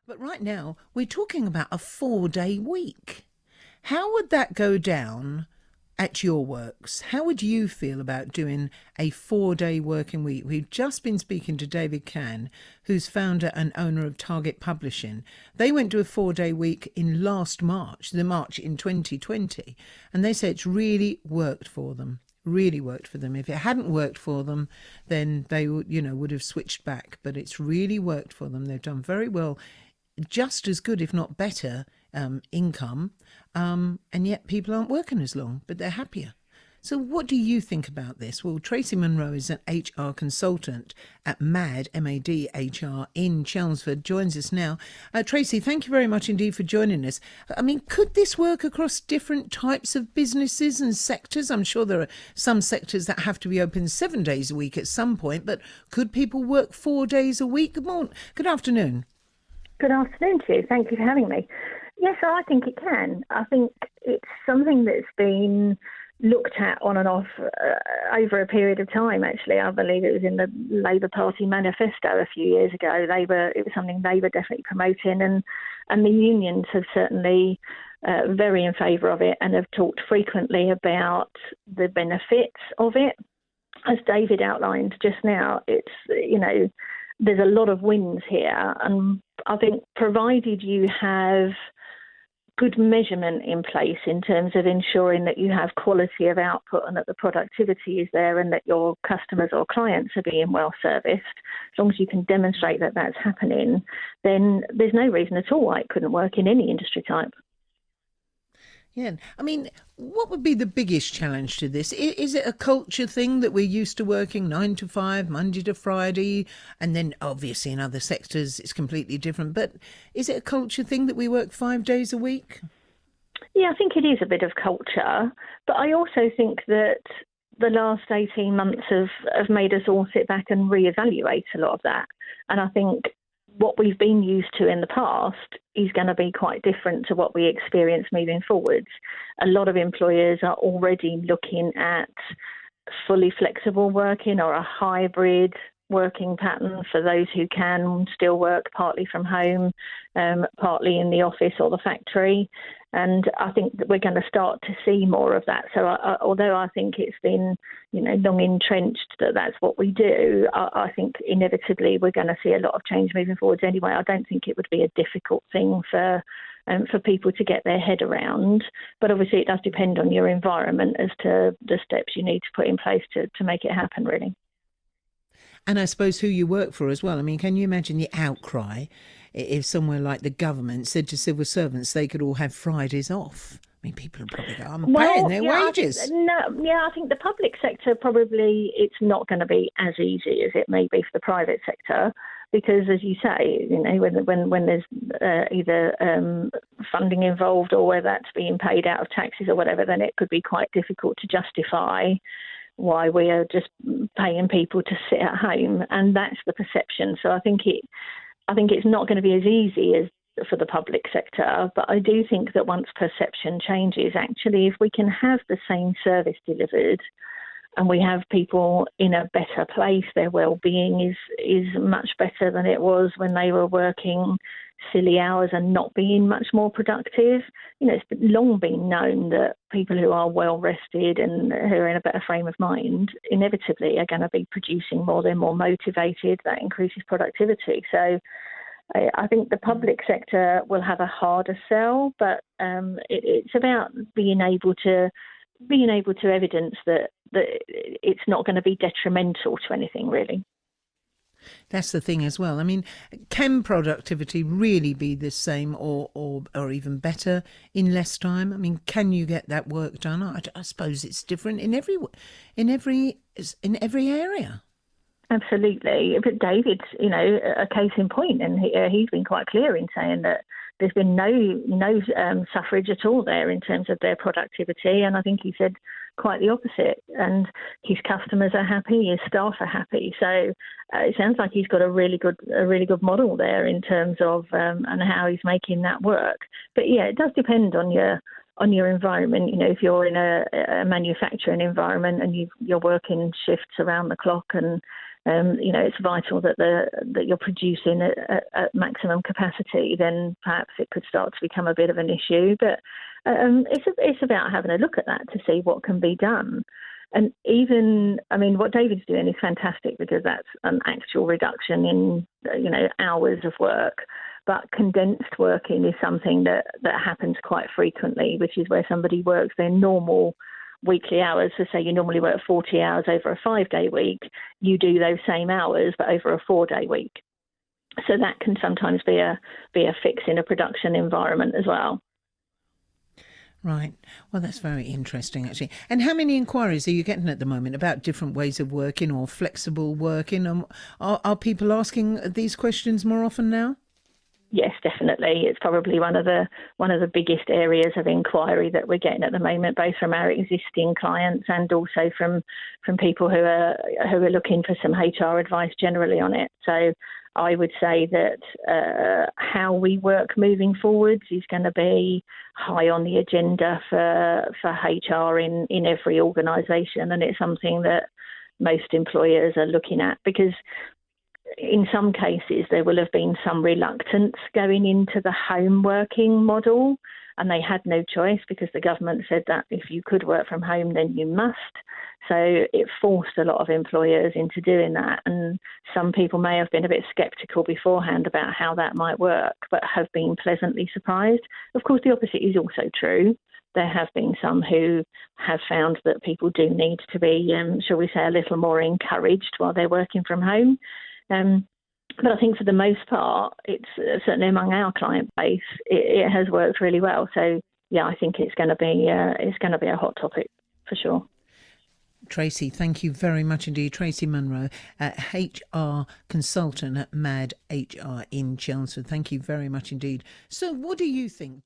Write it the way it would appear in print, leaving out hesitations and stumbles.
But right now, we're talking about a 4-day week. How would that go down at your works? How would you feel about doing a 4-day working week? We've just been speaking to David Cann, who's founder and owner of Target Publishing. They went to a 4-day week in last March, the March in 2020, and they say it's really worked for them. Really worked for them. If it hadn't worked for them, then they would have switched back. But it's really worked for them. They've done very well, just as good, if not better, income, and yet people aren't working as long, but they're happier. So what do you think about this? Well, Tracey Munro is an HR consultant at MAD, M-A-D-H-R, in Chelmsford, joins us now. Tracey, thank you very much indeed for joining us. I mean, could this work across different types of businesses and sectors? I'm sure there are some sectors that have to be open 7 days a week at some point, but could people work 4 days a week? Good morning. Good afternoon. Good afternoon to you. Thank you for having me. Yes, I think it can. I think it's something that's been looked at on and off over a period of time, actually. I believe it was in the Labour Party manifesto a few years ago. It was something they were definitely promoting, and the unions have certainly very in favour of it and have talked frequently about the benefits of it. As David outlined just now, there's a lot of wins here, and I think provided you have good measurement in place in terms of ensuring that you have quality of output and that the productivity is there and that your customers or clients are being well serviced, as long as you can demonstrate that that's happening, then there's no reason at all why it couldn't work in any industry type. Yeah, I mean, what would be the biggest challenge to this? Is it a culture thing that we're used to working 9 to 5, Monday to Friday, and then obviously in other sectors it's completely different, but is it a culture thing that we work 5 days a week? Yeah, I think it is a bit of culture, but I also think that the last 18 months have made us all sit back and reevaluate a lot of that. And I think what we've been used to in the past is going to be quite different to what we experience moving forwards. A lot of employers are already looking at fully flexible working or a hybrid working pattern for those who can still work partly from home, partly in the office or the factory. And I think that we're going to start to see more of that. So although I think it's been, long entrenched that that's what we do, I think inevitably we're going to see a lot of change moving forwards anyway. I don't think it would be a difficult thing for people to get their head around. But obviously it does depend on your environment as to the steps you need to put in place to make it happen, really. And I suppose who you work for as well. I mean, can you imagine the outcry if somewhere like the government said to civil servants they could all have Fridays off? I mean, people would probably go, I'm paying their wages. I think the public sector probably it's not going to be as easy as it may be for the private sector, because, as you say, when there's either funding involved or whether that's being paid out of taxes or whatever, then it could be quite difficult to justify why we are just paying people to sit at home, and that's the perception. So I think it's not going to be as easy as for the public sector, but I do think that once perception changes, actually, if we can have the same service delivered and we have people in a better place, their well-being is much better than it was when they were working silly hours and not being much more productive. It's long been known that people who are well rested and who are in a better frame of mind inevitably are going to be producing more. They're more motivated. That increases productivity. So I think the public sector will have a harder sell, but it's about being able to evidence that it's not going to be detrimental to anything, really. That's the thing as well. I mean, can productivity really be the same or even better in less time? I mean, can you get that work done? I suppose it's different in every area. Absolutely. But David's, a case in point, and he's been quite clear in saying that there's been no suffrage at all there in terms of their productivity, and I think he said quite the opposite. And his customers are happy, his staff are happy. So it sounds like he's got a really good model there in terms of and how he's making that work. But yeah, it does depend on your on your environment. If you're in a manufacturing environment and you're working shifts around the clock, and it's vital that you're producing at maximum capacity, then perhaps it could start to become a bit of an issue. But it's about having a look at that to see what can be done. And even, what David's doing is fantastic, because that's an actual reduction in, hours of work. But condensed working is something that happens quite frequently, which is where somebody works their normal weekly hours. So say you normally work 40 hours over a 5-day week, you do those same hours, but over a 4-day week. So that can sometimes be a fix in a production environment as well. Right. Well, that's very interesting, actually. And how many inquiries are you getting at the moment about different ways of working or flexible working? Are people asking these questions more often now? Yes, definitely. It's probably one of the biggest areas of inquiry that we're getting at the moment, both from our existing clients and also from people who are looking for some HR advice generally on it. So I would say that how we work moving forwards is going to be high on the agenda for HR in every organisation, and it's something that most employers are looking at, because in some cases there will have been some reluctance going into the home working model, and they had no choice because the government said that if you could work from home, then you must. So it forced a lot of employers into doing that, and some people may have been a bit sceptical beforehand about how that might work, but have been pleasantly surprised. Of course, the opposite is also true. There have been some who have found that people do need to be, shall we say, a little more encouraged while they're working from home. But I think for the most part, it's certainly among our client base, it has worked really well. So yeah, I think it's going to be a hot topic for sure. Tracey, thank you very much indeed. Tracey Munro, HR consultant at MAD HR in Chelmsford. Thank you very much indeed. So what do you think?